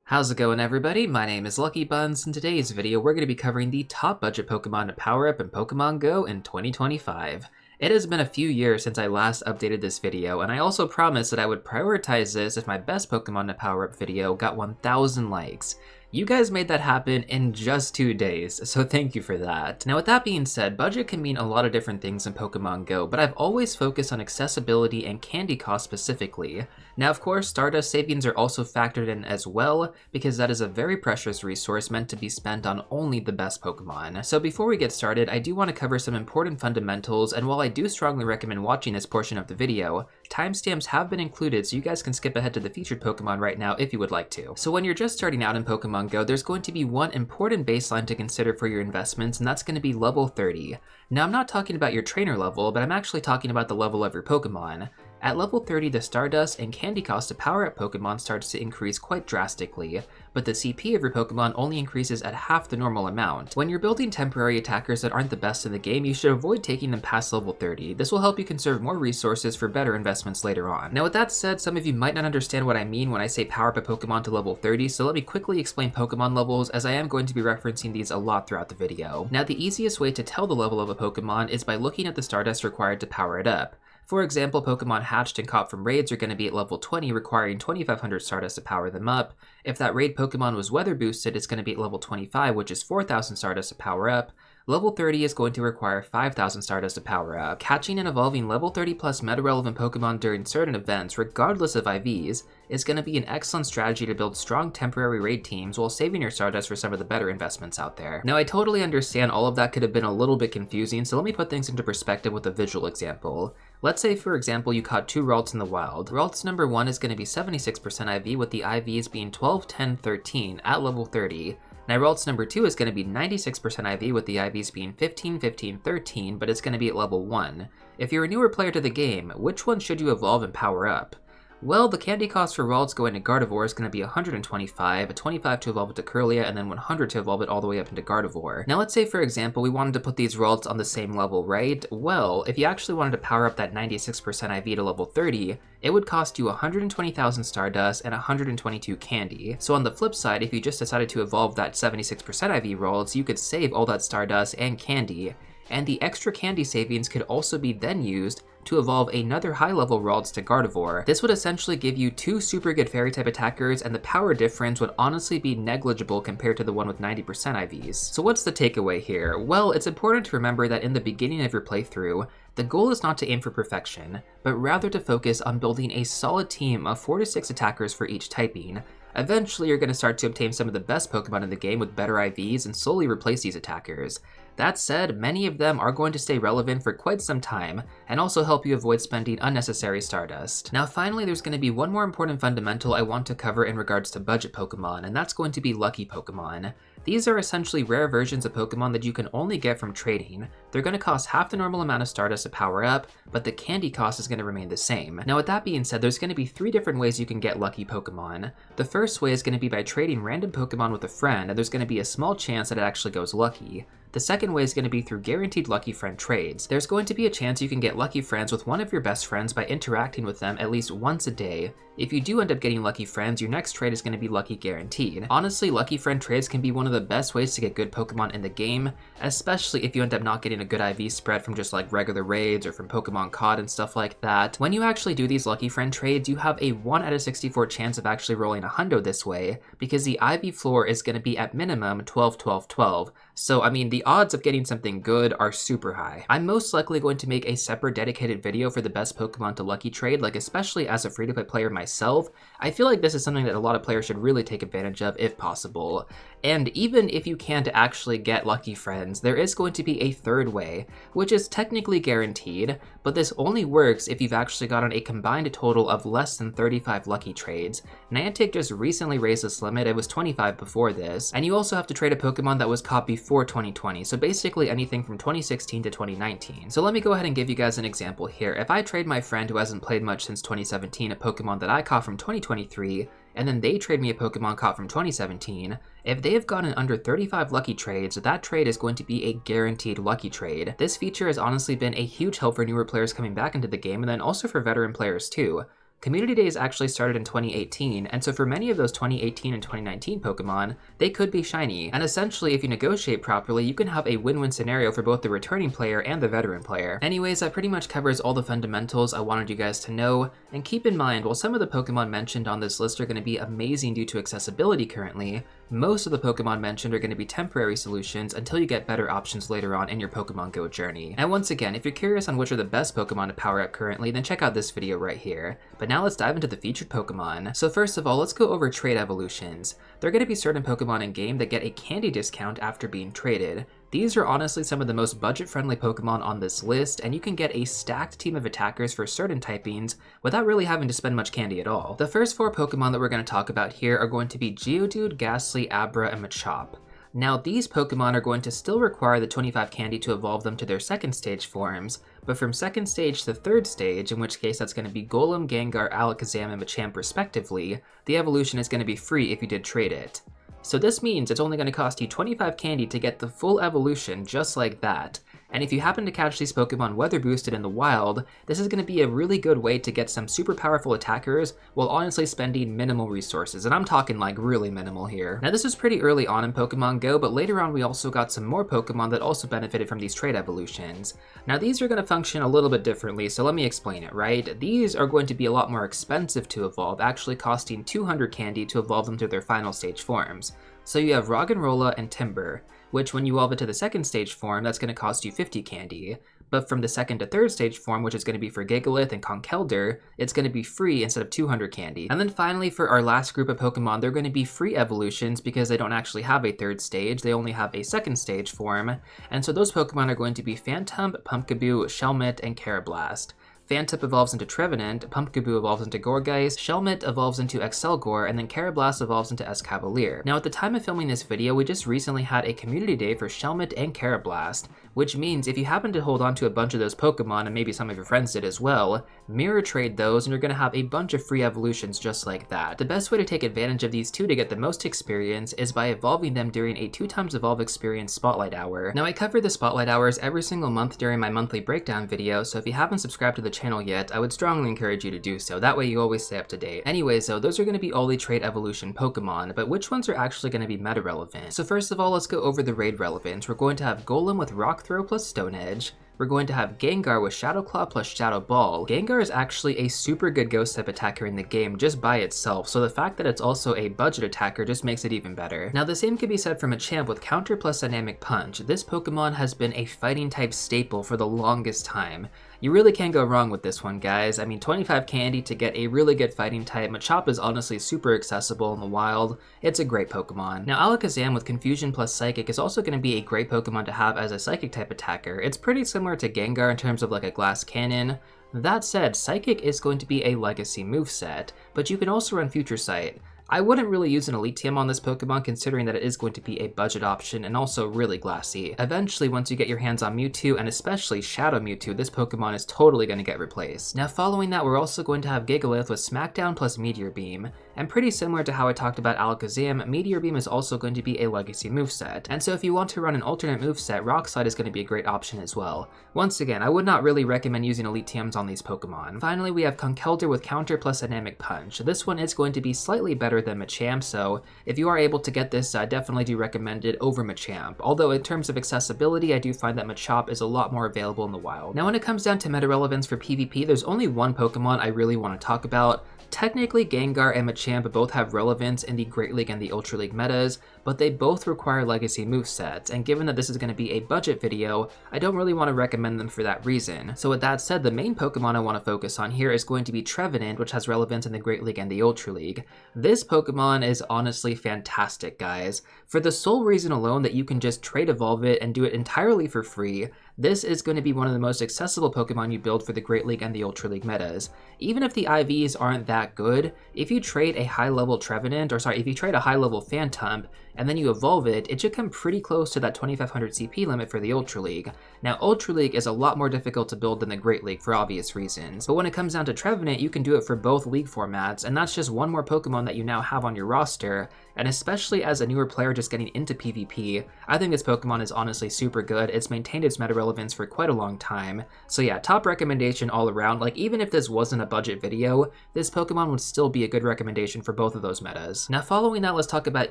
How's it going, everybody? My name is LuckyBunz. In today's video, we're going to be covering the top budget Pokemon to power up in Pokemon GO in 2025. It has been a few years since I last updated this video, and I also promised that I would prioritize this if my best Pokemon to power up video got 1,000 likes. You guys made that happen in just 2 days, so thank you for that. Now with that being said, budget can mean a lot of different things in Pokemon GO, but I've always focused on accessibility and candy cost specifically. Now of course, Stardust savings are also factored in as well, because that is a very precious resource meant to be spent on only the best Pokemon. So before we get started, I do want to cover some important fundamentals, and while I do strongly recommend watching this portion of the video, timestamps have been included so you guys can skip ahead to the featured Pokemon right now if you would like to. So when you're just starting out in Pokemon GO, there's going to be one important baseline to consider for your investments, and that's going to be level 30. Now I'm not talking about your trainer level, but I'm actually talking about the level of your Pokemon. At level 30, the Stardust and candy cost to power up Pokemon starts to increase quite drastically, but the CP of your Pokemon only increases at half the normal amount. When you're building temporary attackers that aren't the best in the game, you should avoid taking them past level 30. This will help you conserve more resources for better investments later on. Now with that said, some of you might not understand what I mean when I say power up a Pokemon to level 30, so let me quickly explain Pokemon levels, as I am going to be referencing these a lot throughout the video. Now the easiest way to tell the level of a Pokemon is by looking at the Stardust required to power it up. For example, Pokemon hatched and caught from raids are going to be at level 20, requiring 2,500 Stardust to power them up. If that raid Pokemon was weather boosted, it's going to be at level 25, which is 4,000 Stardust to power up. Level 30 is going to require 5,000 Stardust to power up. Catching and evolving level 30 plus meta-relevant Pokemon during certain events, regardless of IVs, is going to be an excellent strategy to build strong temporary raid teams while saving your Stardust for some of the better investments out there. Now I totally understand all of that could have been a little bit confusing, so let me put things into perspective with a visual example. Let's say, for example, you caught 2 Ralts in the wild. Ralts number 1 is going to be 76% IV, with the IVs being 12, 10, 13 at level 30. Now Ralts number 2 is going to be 96% IV, with the IVs being 15, 15, 13, but it's going to be at level 1. If you're a newer player to the game, which one should you evolve and power up? Well, the candy cost for Ralts going to Gardevoir is going to be 125, 25 to evolve it to Kirlia, and then 100 to evolve it all the way up into Gardevoir. Now let's say, for example, we wanted to put these Ralts on the same level, right? Well, if you actually wanted to power up that 96% IV to level 30, it would cost you 120,000 Stardust and 122 candy. So on the flip side, if you just decided to evolve that 76% IV Ralts, you could save all that Stardust and candy, and the extra candy savings could also be then used to evolve another high-level Ralts to Gardevoir. This would essentially give you 2 super good Fairy-type attackers, and the power difference would honestly be negligible compared to the one with 90% IVs. So what's the takeaway here? Well, it's important to remember that in the beginning of your playthrough, the goal is not to aim for perfection, but rather to focus on building a solid team of 4 to 6 attackers for each typing. Eventually, you're going to start to obtain some of the best Pokemon in the game with better IVs and slowly replace these attackers. That said, many of them are going to stay relevant for quite some time, and also help you avoid spending unnecessary Stardust. Now finally, there's going to be one more important fundamental I want to cover in regards to budget Pokemon, and that's going to be lucky Pokemon. These are essentially rare versions of Pokemon that you can only get from trading. They're going to cost half the normal amount of Stardust to power up, but the candy cost is going to remain the same. Now with that being said, there's going to be 3 different ways you can get lucky Pokemon. The first way is going to be by trading random Pokemon with a friend, and there's going to be a small chance that it actually goes lucky. The second way is going to be through guaranteed lucky friend trades. There's going to be a chance you can get lucky friends with one of your best friends by interacting with them at least once a day. If you do end up getting lucky friends, your next trade is going to be lucky guaranteed. Honestly, lucky friend trades can be one of the best ways to get good Pokemon in the game, especially if you end up not getting a good IV spread from just like regular raids or from Pokemon caught and stuff like that. When you actually do these lucky friend trades, you have a 1 out of 64 chance of actually rolling a hundo this way, because the IV floor is going to be at minimum 12, 12, 12. So I mean, the odds of getting something good are super high. I'm most likely going to make a separate dedicated video for the best Pokemon to lucky trade, like especially as a free-to-play player myself. I feel like this is something that a lot of players should really take advantage of if possible. And even if you can't actually get lucky friends, there is going to be a third way, which is technically guaranteed, but this only works if you've actually gotten a combined total of less than 35 lucky trades. Niantic just recently raised this limit, it was 25 before this, and you also have to trade a Pokemon that was caught before 2020, so basically anything from 2016 to 2019. So let me go ahead and give you guys an example here. If I trade my friend who hasn't played much since 2017 a Pokemon that I caught from 2023, and then they trade me a Pokemon caught from 2017, if they have gotten under 35 lucky trades, that trade is going to be a guaranteed lucky trade. This feature has honestly been a huge help for newer players coming back into the game, and then also for veteran players too. Community Days actually started in 2018, and so for many of those 2018 and 2019 Pokemon, they could be shiny. And essentially, if you negotiate properly, you can have a win-win scenario for both the returning player and the veteran player. Anyways, that pretty much covers all the fundamentals I wanted you guys to know, and keep in mind, while some of the Pokemon mentioned on this list are going to be amazing due to accessibility currently, most of the Pokemon mentioned are going to be temporary solutions until you get better options later on in your Pokemon GO journey. And once again, if you're curious on which are the best Pokemon to power up currently, then check out this video right here. But now let's dive into the featured Pokemon. So first of all, let's go over trade evolutions. There are going to be certain Pokemon in game that get a candy discount after being traded. These are honestly some of the most budget-friendly Pokemon on this list, and you can get a stacked team of attackers for certain typings without really having to spend much candy at all. The first 4 Pokemon that we're going to talk about here are going to be Geodude, Ghastly, Abra, and Machop. Now, these Pokemon are going to still require the 25 candy to evolve them to their second stage forms, but from second stage to third stage, in which case that's going to be Golem, Gengar, Alakazam, and Machamp respectively, the evolution is going to be free if you did trade it. So this means it's only going to cost you 25 candy to get the full evolution just like that. And if you happen to catch these Pokemon weather boosted in the wild, this is going to be a really good way to get some super powerful attackers while honestly spending minimal resources, and I'm talking like really minimal here. Now this was pretty early on in Pokemon GO, but later on we also got some more Pokemon that also benefited from these trade evolutions. Now these are going to function a little bit differently, so let me explain it, right? These are going to be a lot more expensive to evolve, actually costing 200 candy to evolve them to their final stage forms. So you have Roggenrola and Timber, which when you evolve it to the second stage form, that's going to cost you 50 candy. But from the second to third stage form, which is going to be for Gigalith and Conkeldurr, it's going to be free instead of 200 candy. And then finally, for our last group of Pokemon, they're going to be free evolutions because they don't actually have a third stage, they only have a second stage form. And so those Pokemon are going to be Phantump, Pumpkaboo, Shelmet, and Karrablast. Phantump evolves into Trevenant, Pumpkaboo evolves into Gourgeist, Shelmet evolves into Excelgor, and then Karrablast evolves into Escavalier. Now at the time of filming this video, we just recently had a community day for Shelmet and Karrablast, which means if you happen to hold on to a bunch of those Pokemon, and maybe some of your friends did as well, mirror trade those and you're going to have a bunch of free evolutions just like that. The best way to take advantage of these two to get the most experience is by evolving them during a 2x Evolve Experience Spotlight Hour. Now I cover the Spotlight Hours every single month during my monthly breakdown video, so if you haven't subscribed to the channel yet, I would strongly encourage you to do so. That way you always stay up to date. Anyways, though, those are going to be all the trade evolution Pokemon, but which ones are actually going to be meta relevant? So first of all, let's go over the raid relevance. We're going to have Golem with Rock Throw plus Stone Edge. We're going to have Gengar with Shadow Claw plus Shadow Ball. Gengar is actually a super good ghost type attacker in the game just by itself, so the fact that it's also a budget attacker just makes it even better. Now the same could be said for Machamp with Counter plus Dynamic Punch. This Pokemon has been a fighting type staple for the longest time. You really can't go wrong with this one, guys. I mean, 25 candy to get a really good fighting type. Machop is honestly super accessible in the wild. It's a great Pokemon. Now Alakazam with Confusion plus Psychic is also going to be a great Pokemon to have as a Psychic type attacker. It's pretty similar to Gengar in terms of like a glass cannon. That said, Psychic is going to be a legacy moveset, but you can also run Future Sight. I wouldn't really use an Elite TM on this Pokemon considering that it is going to be a budget option and also really glassy. Eventually, once you get your hands on Mewtwo and especially Shadow Mewtwo, this Pokemon is totally going to get replaced. Now following that, we're also going to have Gigalith with Smackdown plus Meteor Beam. And pretty similar to how I talked about Alakazam, Meteor Beam is also going to be a legacy moveset. And so if you want to run an alternate moveset, Rock Slide is going to be a great option as well. Once again, I would not really recommend using Elite TMs on these Pokemon. Finally, we have Conkeldurr with Counter plus Dynamic Punch. This one is going to be slightly better than Machamp, so if you are able to get this, I definitely do recommend it over Machamp. Although in terms of accessibility, I do find that Machop is a lot more available in the wild. Now when it comes down to meta relevance for PvP, there's only one Pokemon I really want to talk about. Technically, Gengar and Machamp both have relevance in the Great League and the Ultra League metas, but they both require legacy movesets, and given that this is going to be a budget video, I don't really want to recommend them for that reason. So with that said, the main Pokemon I want to focus on here is going to be Trevenant, which has relevance in the Great League and the Ultra League. This Pokemon is honestly fantastic, guys. For the sole reason alone that you can just trade evolve it and do it entirely for free, this is going to be one of the most accessible Pokemon you build for the Great League and the Ultra League metas. Even if the IVs aren't that good, if you trade a high-level Trevenant, if you trade a high-level Phantump, and then you evolve it, it should come pretty close to that 2500 CP limit for the Ultra League. Now, Ultra League is a lot more difficult to build than the Great League for obvious reasons, but when it comes down to Trevenant, you can do it for both League formats, and that's just one more Pokemon that you now have on your roster, and especially as a newer player just getting into PvP, I think this Pokemon is honestly super good. It's maintained its meta relevance for quite a long time. So yeah, top recommendation all around. Like, even if this wasn't a budget video, this Pokemon would still be a good recommendation for both of those metas. Now following that, let's talk about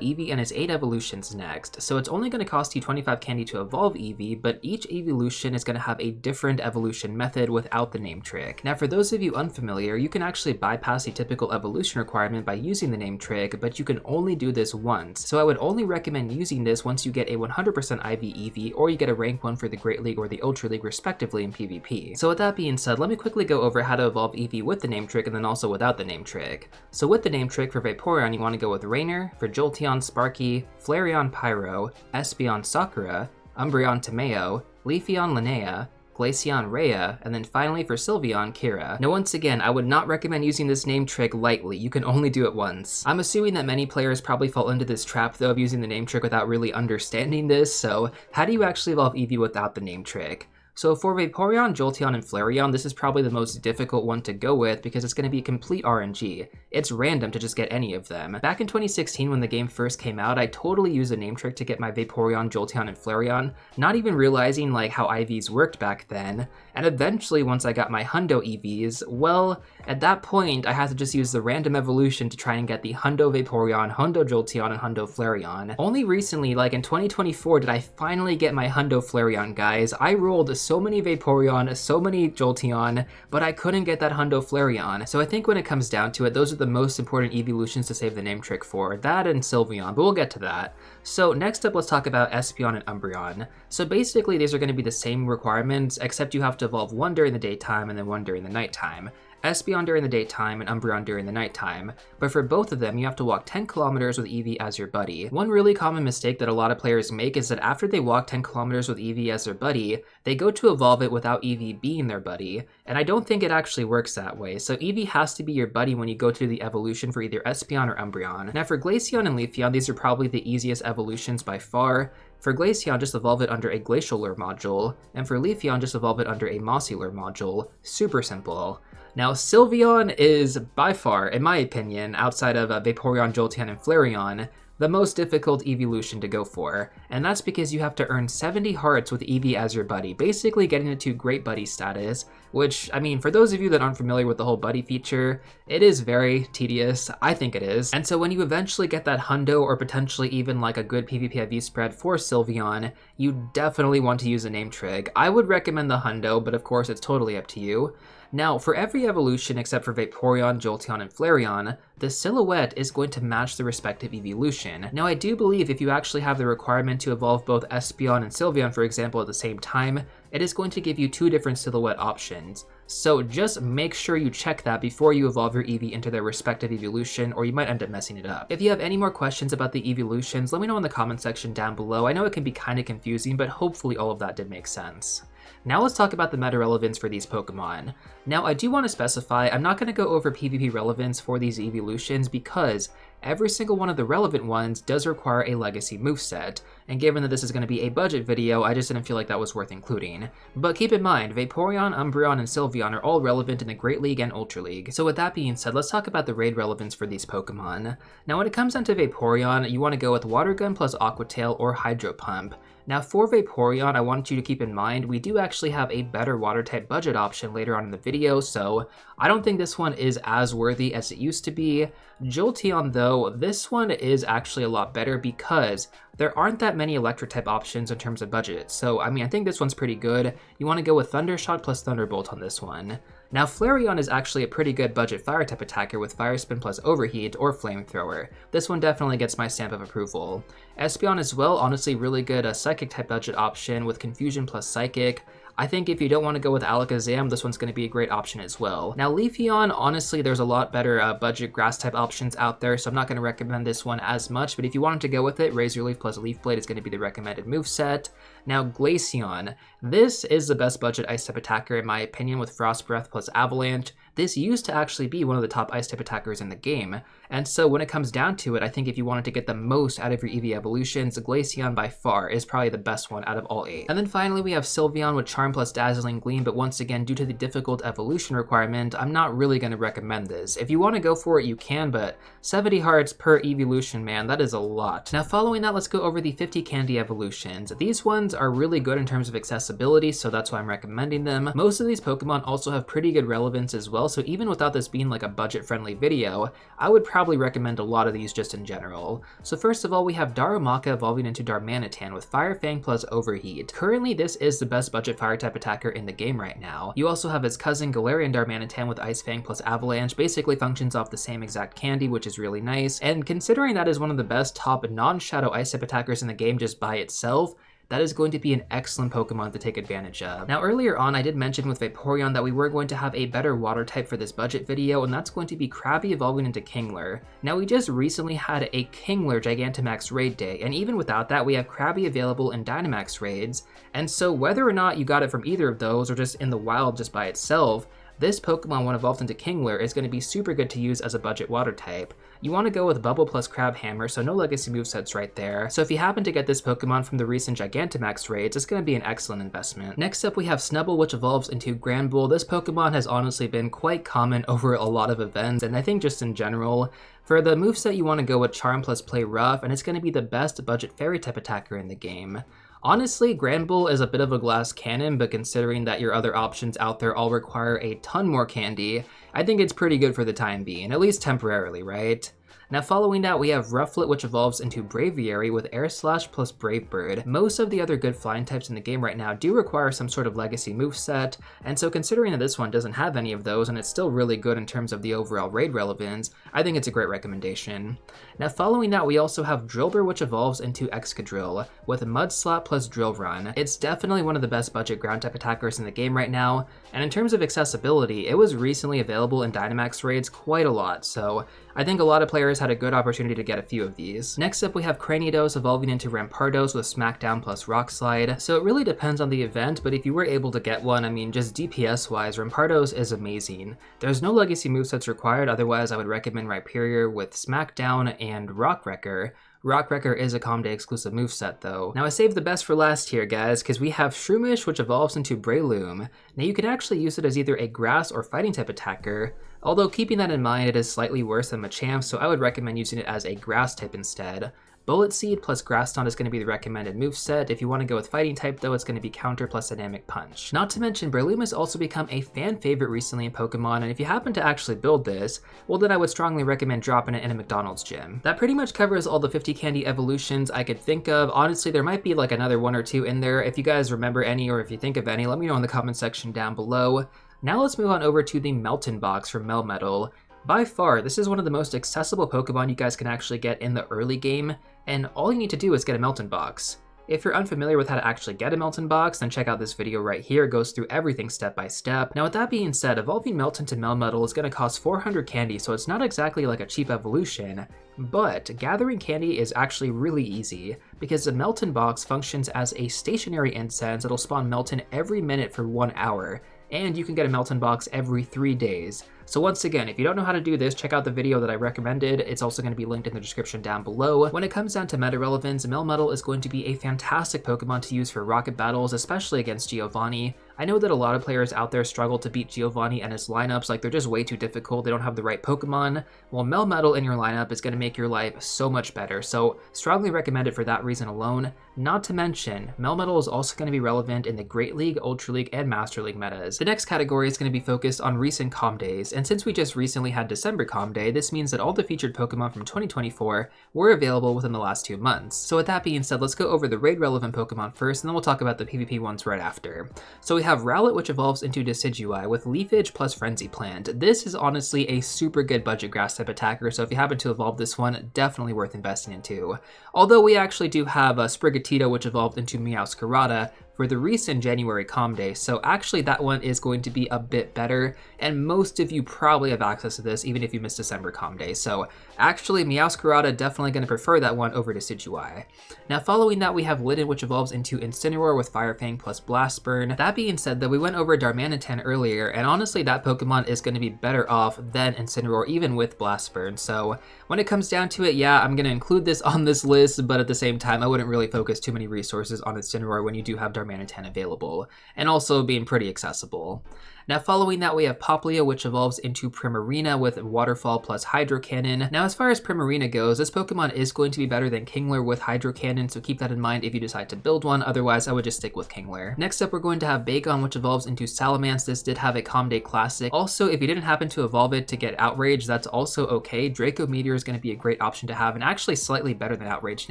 Eevee and its 8 evolutions next. So it's only going to cost you 25 candy to evolve Eevee, but each evolution is going to have a different evolution method without the name trick. Now for those of you unfamiliar, you can actually bypass the typical evolution requirement by using the name trick, but you can only do this once. So I would only recommend using this once you get a 100% IV Eevee, or you get a rank 1 for the Great League or the Ultra League respectively in PvP. So with that being said, let me quickly go over how to evolve Eevee with the name trick and then also without the name trick. So with the name trick for Vaporeon, you want to go with Rainer, for Jolteon Sparky, Flareon Pyro, Espeon Sakura, Umbreon Tomeo, Leafeon Linnea, Glaceon Rhea, and then finally for Sylveon, Kira. Now once again, I would not recommend using this name trick lightly. You can only do it once. I'm assuming that many players probably fall into this trap though of using the name trick without really understanding this, so how do you actually evolve Eevee without the name trick? So for Vaporeon, Jolteon, and Flareon, this is probably the most difficult one to go with because it's going to be complete RNG. It's random to just get any of them. Back in 2016 when the game first came out, I totally used a name trick to get my Vaporeon, Jolteon, and Flareon, not even realizing like how IVs worked back then. And eventually once I got my Hundo EVs, well, at that point I had to just use the random evolution to try and get the Hundo Vaporeon, Hundo Jolteon, and Hundo Flareon. Only recently, like in 2024, did I finally get my Hundo Flareon, guys. I rolled so many Vaporeon, so many Jolteon, but I couldn't get that Hundo Flareon. So I think when it comes down to it, those are the most important Eeveelutions to save the name trick for, that and Sylveon, but we'll get to that. So next up, let's talk about Espeon and Umbreon. So basically these are going to be the same requirements, except you have to evolve one during the daytime and then one during the nighttime. Espeon during the daytime and Umbreon during the nighttime, but for both of them you have to walk 10 kilometers with Eevee as your buddy. One really common mistake that a lot of players make is that after they walk 10 kilometers with Eevee as their buddy, they go to evolve it without Eevee being their buddy, and I don't think it actually works that way. So Eevee has to be your buddy when you go to the evolution for either Espeon or Umbreon. Now for Glaceon and Leafeon, these are probably the easiest evolutions by far. For Glaceon, just evolve it under a Glacial Lure module, and for Leafeon, just evolve it under a Mossy Lure module. Super simple. Now, Sylveon is by far, in my opinion, outside of Vaporeon, Jolteon, and Flareon, the most difficult evolution to go for, and that's because you have to earn 70 hearts with Eevee as your buddy, basically getting it to Great Buddy status, which, I mean, for those of you that aren't familiar with the whole buddy feature, it is very tedious. I think it is. And so when you eventually get that Hundo or potentially even like a good PvP IV spread for Sylveon, you definitely want to use a name trick. I would recommend the Hundo, but of course it's totally up to you. Now, for every evolution except for Vaporeon, Jolteon, and Flareon, the silhouette is going to match the respective evolution. Now, I do believe if you actually have the requirement to evolve both Espeon and Sylveon, for example, at the same time, it is going to give you 2 different silhouette options. So just make sure you check that before you evolve your Eevee into their respective evolution, or you might end up messing it up. If you have any more questions about the evolutions, let me know in the comment section down below. I know it can be kind of confusing, but hopefully all of that did make sense. Now let's talk about the meta relevance for these Pokemon. Now I do want to specify, I'm not going to go over PvP relevance for these evolutions because every single one of the relevant ones does require a legacy moveset, and given that this is going to be a budget video, I just didn't feel like that was worth including. But keep in mind, Vaporeon, Umbreon, and Sylveon are all relevant in the Great League and Ultra League. So with that being said, let's talk about the raid relevance for these Pokemon. Now when it comes down to Vaporeon, you want to go with Water Gun plus Aqua Tail or Hydro Pump. Now for Vaporeon, I want you to keep in mind, we do actually have a better water type budget option later on in the video, so I don't think this one is as worthy as it used to be. Jolteon though, this one is actually a lot better because there aren't that many electric type options in terms of budget. So I mean, I think this one's pretty good. You want to go with Thundershot plus Thunderbolt on this one. Now Flareon is actually a pretty good budget fire type attacker with Fire Spin plus Overheat or Flamethrower. This one definitely gets my stamp of approval. Espeon as well, honestly really good Psychic type budget option with Confusion plus Psychic. I think if you don't want to go with Alakazam, this one's going to be a great option as well. Now Leafeon, honestly, there's a lot better budget grass type options out there, so I'm not going to recommend this one as much, but if you wanted to go with it, Razor Leaf plus Leaf Blade is going to be the recommended moveset. Now Glaceon, this is the best budget ice type attacker in my opinion with Frost Breath plus Avalanche. This used to actually be one of the top ice type attackers in the game, and so when it comes down to it, I think if you wanted to get the most out of your Eeveelutions, Glaceon by far is probably the best one out of all 8. And then finally we have Sylveon with Charm plus Dazzling Gleam, but once again, due to the difficult evolution requirement, I'm not really going to recommend this. If you want to go for it, you can, but 70 hearts per Eeveelution, man, that is a lot. Now following that, let's go over the 50 candy evolutions. These ones are really good in terms of accessibility, so that's why I'm recommending them. Most of these Pokemon also have pretty good relevance as well, so even without this being like a budget-friendly video, I would probably recommend a lot of these just in general. So first of all, we have Darumaka evolving into Darmanitan with Fire Fang plus Overheat. Currently, this is the best budget fire type attacker in the game right now. You also have his cousin Galarian Darmanitan with Ice Fang plus Avalanche, basically functions off the same exact candy, which is really nice. And considering that is one of the best top non-shadow ice type attackers in the game just by itself, that is going to be an excellent Pokemon to take advantage of. Now earlier on I did mention with Vaporeon that we were going to have a better water type for this budget video, and that's going to be Krabby evolving into Kingler. Now we just recently had a Kingler Gigantamax raid day, and even without that we have Krabby available in Dynamax raids, and so whether or not you got it from either of those or just in the wild just by itself, this Pokemon, when evolved into Kingler, is going to be super good to use as a budget water type. You want to go with Bubble plus Crab Hammer, so no legacy movesets right there. So if you happen to get this Pokemon from the recent Gigantamax raids, it's going to be an excellent investment. Next up we have Snubbull, which evolves into Granbull. This Pokemon has honestly been quite common over a lot of events, and I think just in general. For the moveset you want to go with Charm plus Play Rough, and it's going to be the best budget fairy type attacker in the game. Honestly, Granbull is a bit of a glass cannon, but considering that your other options out there all require a ton more candy, I think it's pretty good for the time being, at least temporarily, right? Now following that, we have Rufflet, which evolves into Braviary with Air Slash plus Brave Bird. Most of the other good flying types in the game right now do require some sort of legacy moveset, and so considering that this one doesn't have any of those and it's still really good in terms of the overall raid relevance, I think it's a great recommendation. Now following that, we also have Drillbur, which evolves into Excadrill with Mudslap plus Drill Run. It's definitely one of the best budget ground type attackers in the game right now, and in terms of accessibility, it was recently available in Dynamax raids quite a lot, so I think a lot of players had a good opportunity to get a few of these. Next up we have Cranidos evolving into Rampardos with Smackdown plus Rock Slide. So it really depends on the event, but if you were able to get one, I mean just DPS wise, Rampardos is amazing. There's no legacy movesets required, otherwise I would recommend Rhyperior with Smackdown and Rock Wrecker. Rock Wrecker is a Comday exclusive moveset though. Now I saved the best for last here guys, because we have Shroomish, which evolves into Breloom. Now you can actually use it as either a grass or fighting type attacker, although keeping that in mind it is slightly worse than Machamp, so I would recommend using it as a grass type instead. Bullet Seed plus Grass Knot is going to be the recommended moveset. If you want to go with fighting type though, it's going to be Counter plus Dynamic Punch. Not to mention, Breloom has also become a fan favorite recently in Pokemon, and if you happen to actually build this, well then I would strongly recommend dropping it in a McDonald's gym. That pretty much covers all the 50 candy evolutions I could think of. Honestly, there might be like another one or two in there. If you guys remember any, or if you think of any, let me know in the comment section down below. Now let's move on over to the Meltan Box from Melmetal. By far, this is one of the most accessible Pokemon you guys can actually get in the early game, and all you need to do is get a Meltan Box. If you're unfamiliar with how to actually get a Meltan Box, then check out this video right here. It goes through everything step by step. Now with that being said, evolving Meltan to Melmetal is going to cost 400 candy, so it's not exactly like a cheap evolution, but gathering candy is actually really easy, because the Meltan Box functions as a stationary incense. It'll spawn Meltan every minute for 1 hour, and you can get a Meltan Box every 3 days. So once again, if you don't know how to do this, check out the video that I recommended. It's also going to be linked in the description down below. When it comes down to meta relevance, Melmetal is going to be a fantastic Pokemon to use for rocket battles, especially against Giovanni. I know that a lot of players out there struggle to beat Giovanni and his lineups, like they're just way too difficult, they don't have the right Pokemon. Well, Melmetal in your lineup is going to make your life so much better, so strongly recommend it for that reason alone. Not to mention, Melmetal is also going to be relevant in the Great League, Ultra League, and Master League metas. The next category is going to be focused on recent Com Days, and since we just recently had December Com Day, this means that all the featured Pokemon from 2024 were available within the last 2 months. So with that being said, let's go over the raid relevant Pokemon first, and then we'll talk about the PvP ones right after. So we have Rowlet, which evolves into Decidueye with Leafage plus Frenzy Plant. This is honestly a super good budget grass type attacker, so if you happen to evolve this one, definitely worth investing into. Although we actually do have a Sprigatito, which evolved into Meowscarada for the recent January Com Day, so actually that one is going to be a bit better, and most of you probably have access to this even if you missed December Com Day, so Actually, Meowscarada definitely going to prefer that one over Decidueye. Now following that, we have Litten, which evolves into Incineroar with Fire Fang plus Blast Burn. That being said though, we went over Darmanitan earlier, and honestly that Pokemon is going to be better off than Incineroar even with Blast Burn. So when it comes down to it, yeah, I'm going to include this on this list, but at the same time I wouldn't really focus too many resources on Incineroar when you do have Darmanitan available, and also being pretty accessible. Now following that, we have Popplio, which evolves into Primarina with Waterfall plus Hydro Cannon. Now as far as Primarina goes, this Pokemon is going to be better than Kingler with Hydro Cannon, so keep that in mind if you decide to build one. Otherwise, I would just stick with Kingler. Next up, we're going to have Bagon, which evolves into Salamence. This did have a Calm Day Classic. Also, if you didn't happen to evolve it to get Outrage, that's also okay. Draco Meteor is going to be a great option to have, and actually slightly better than Outrage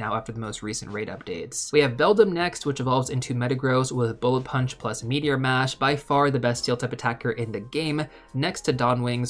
now after the most recent raid updates. We have Beldum next, which evolves into Metagross with Bullet Punch plus Meteor Mash, by far the best Steel type attacker in the game, next to Duskmane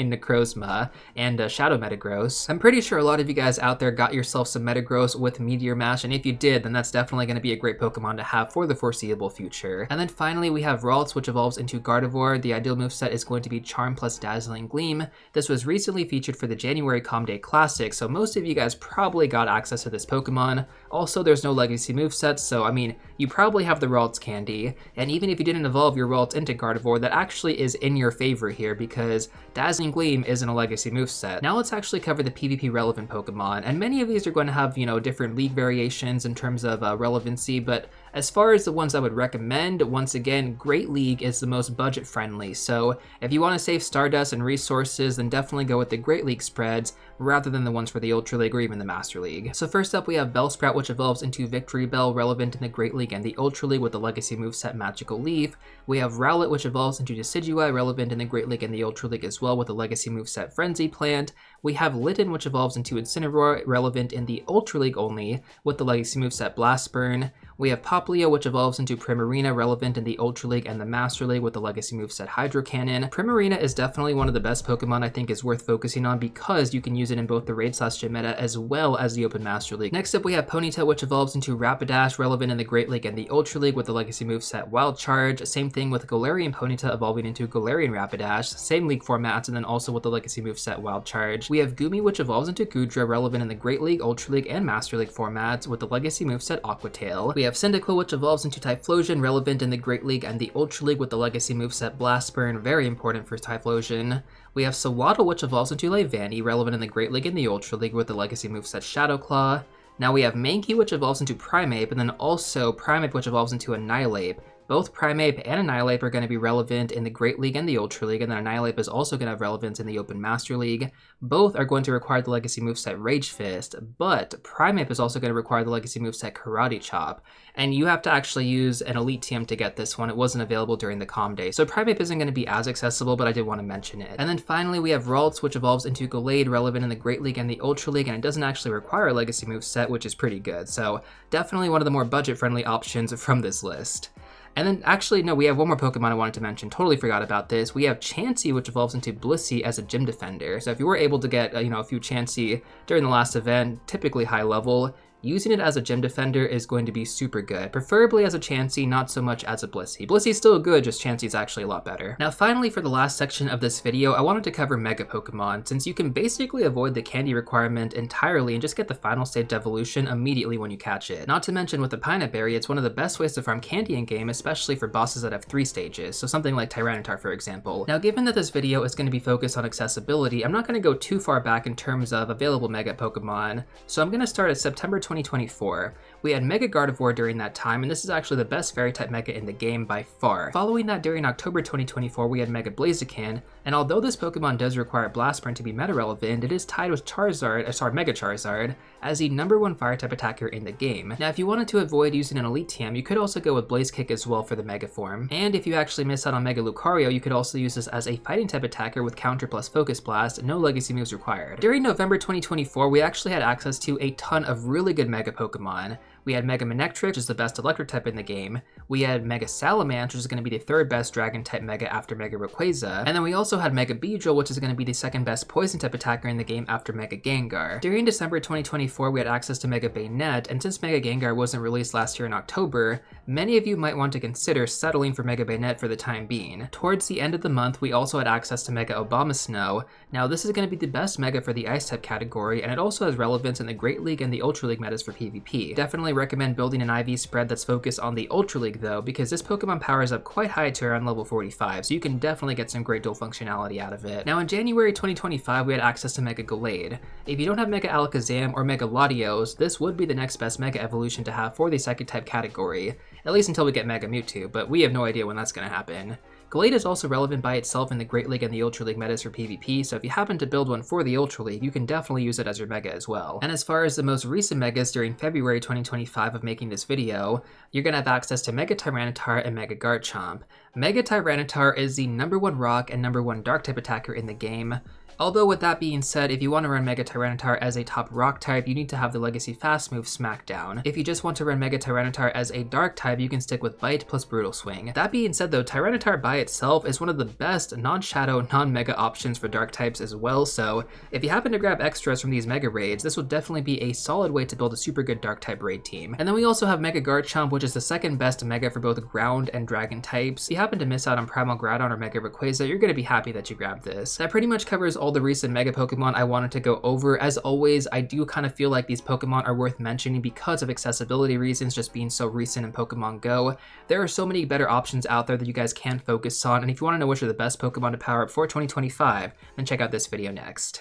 Necrozma and Shadow Metagross. I'm pretty sure a lot of you guys out there got yourself some Metagross with Meteor Mash, and if you did, then that's definitely going to be a great Pokemon to have for the foreseeable future. And then finally, we have Ralts, which evolves into Gardevoir. The ideal moveset is going to be Charm plus Dazzling Gleam. This was recently featured for the January Calm Day Classic, so most of you guys probably got access to this Pokemon. Also, there's no legacy movesets, so I mean, you probably have the Ralts candy, and even if you didn't evolve your Ralts into Gardevoir, that actually is in your favor here because Dazzling Gleam isn't a legacy moveset. Now let's actually cover the PvP relevant Pokemon, and many of these are going to have, different league variations in terms of relevancy, but as far as the ones I would recommend, once again, Great League is the most budget friendly, so if you want to save Stardust and resources, then definitely go with the Great League spreads rather than the ones for the Ultra League or even the Master League. So first up, we have Bellsprout, which evolves into Victory Bell, relevant in the Great League and the Ultra League with the legacy moveset Magical Leaf. We have Rowlet, which evolves into Decidueye, relevant in the Great League and the Ultra League as well with the legacy moveset Frenzy Plant. We have Litten, which evolves into Incineroar, relevant in the Ultra League only with the legacy moveset Blast Burn. We have Popplio, which evolves into Primarina, relevant in the Ultra League and the Master League with the legacy moveset Hydro Cannon. Primarina is definitely one of the best Pokemon I think is worth focusing on because you can use it in both the Raid/Gym meta as well as the Open Master League. Next up, we have Ponyta, which evolves into Rapidash, relevant in the Great League and the Ultra League with the legacy moveset Wild Charge. Same thing with Galarian Ponyta evolving into Galarian Rapidash, same league formats, and then also with the legacy moveset Wild Charge. We have Goomy, which evolves into Goodra, relevant in the Great League, Ultra League, and Master League formats with the legacy moveset Aqua Tail. We have Cyndaquil, which evolves into Typhlosion, relevant in the Great League and the Ultra League with the legacy moveset Blast Burn, very important for Typhlosion. We have Sewaddle, which evolves into Leavanny, relevant in the Great League and the Ultra League with the legacy moveset Shadow Claw. Now we have Mankey, which evolves into Primeape, and then also Primeape, which evolves into Annihilape. Both Primeape and Annihilape are going to be relevant in the Great League and the Ultra League, and then Annihilape is also going to have relevance in the Open Master League. Both are going to require the legacy moveset Rage Fist, but Primeape is also going to require the legacy moveset Karate Chop, and you have to actually use an Elite TM to get this one. It wasn't available during the Calm Day, so Primeape isn't going to be as accessible, but I did want to mention it. And then finally, we have Ralts, which evolves into Gallade, relevant in the Great League and the Ultra League, and it doesn't actually require a legacy moveset, which is pretty good, so definitely one of the more budget-friendly options from this list. And then actually, no, we have one more Pokemon I wanted to mention. Totally forgot about this. We have Chansey, which evolves into Blissey as a Gym Defender. So if you were able to get, a few Chansey during the last event, typically high level, using it as a Gym Defender is going to be super good. Preferably as a Chansey, not so much as a Blissey. Blissey's still good, just Chansey's actually a lot better. Now finally, for the last section of this video, I wanted to cover Mega Pokemon, since you can basically avoid the candy requirement entirely and just get the final stage evolution immediately when you catch it. Not to mention with the Pinap Berry, it's one of the best ways to farm candy in game, especially for bosses that have 3 stages, so something like Tyranitar for example. Now given that this video is going to be focused on accessibility, I'm not going to go too far back in terms of available Mega Pokemon, so I'm going to start at September 2024. We had Mega Gardevoir during that time, and this is actually the best Fairy-type Mega in the game by far. Following that, during October 2024, we had Mega Blaziken, and although this Pokemon does require Blast Burn to be meta-relevant, it is tied with Mega Charizard, as the #1 Fire-type attacker in the game. Now if you wanted to avoid using an Elite TM, you could also go with Blaze Kick as well for the Mega form. And if you actually miss out on Mega Lucario, you could also use this as a Fighting-type attacker with Counter plus Focus Blast, no legacy moves required. During November 2024, we actually had access to a ton of really good Mega Pokemon. We had Mega Manectric, which is the best electric type in the game. We had Mega Salamence, which is going to be the third best dragon type Mega after Mega Rayquaza. And then we also had Mega Beedrill, which is going to be the second best poison type attacker in the game after Mega Gengar. During December 2024, we had access to Mega Bayonet, and since Mega Gengar wasn't released last year in October, many of you might want to consider settling for Mega Bayonet for the time being. Towards the end of the month, we also had access to Mega Abomasnow. Now this is going to be the best Mega for the Ice type category, and it also has relevance in the Great League and the Ultra League metas for PvP. Definitely recommend building an IV spread that's focused on the Ultra League though, because this Pokemon powers up quite high to around level 45, so you can definitely get some great dual functionality out of it. Now in January 2025, we had access to Mega Gallade. If you don't have Mega Alakazam or Mega Latios, this would be the next best Mega evolution to have for the Psychic type category, at least until we get Mega Mewtwo, but we have no idea when that's going to happen. Gallade is also relevant by itself in the Great League and the Ultra League metas for PvP, so if you happen to build one for the Ultra League, you can definitely use it as your Mega as well. And as far as the most recent Megas during February 2025 of making this video, you're going to have access to Mega Tyranitar and Mega Garchomp. Mega Tyranitar is the #1 Rock and #1 Dark type attacker in the game. Although with that being said, if you want to run Mega Tyranitar as a top rock type, you need to have the Legacy Fast move Smackdown. If you just want to run Mega Tyranitar as a dark type, you can stick with Bite plus Brutal Swing. That being said though, Tyranitar by itself is one of the best non-shadow, non-mega options for dark types as well, so if you happen to grab extras from these Mega Raids, this will definitely be a solid way to build a super good dark type raid team. And then we also have Mega Garchomp, which is the second best Mega for both ground and dragon types. If you happen to miss out on Primal Groudon or Mega Rayquaza, you're going to be happy that you grabbed this. That pretty much covers all the recent Mega Pokemon I wanted to go over. As always, I do kind of feel like these Pokemon are worth mentioning because of accessibility reasons, just being so recent in Pokemon Go. There are so many better options out there that you guys can focus on, and if you want to know which are the best Pokemon to power up for 2025, then check out this video next.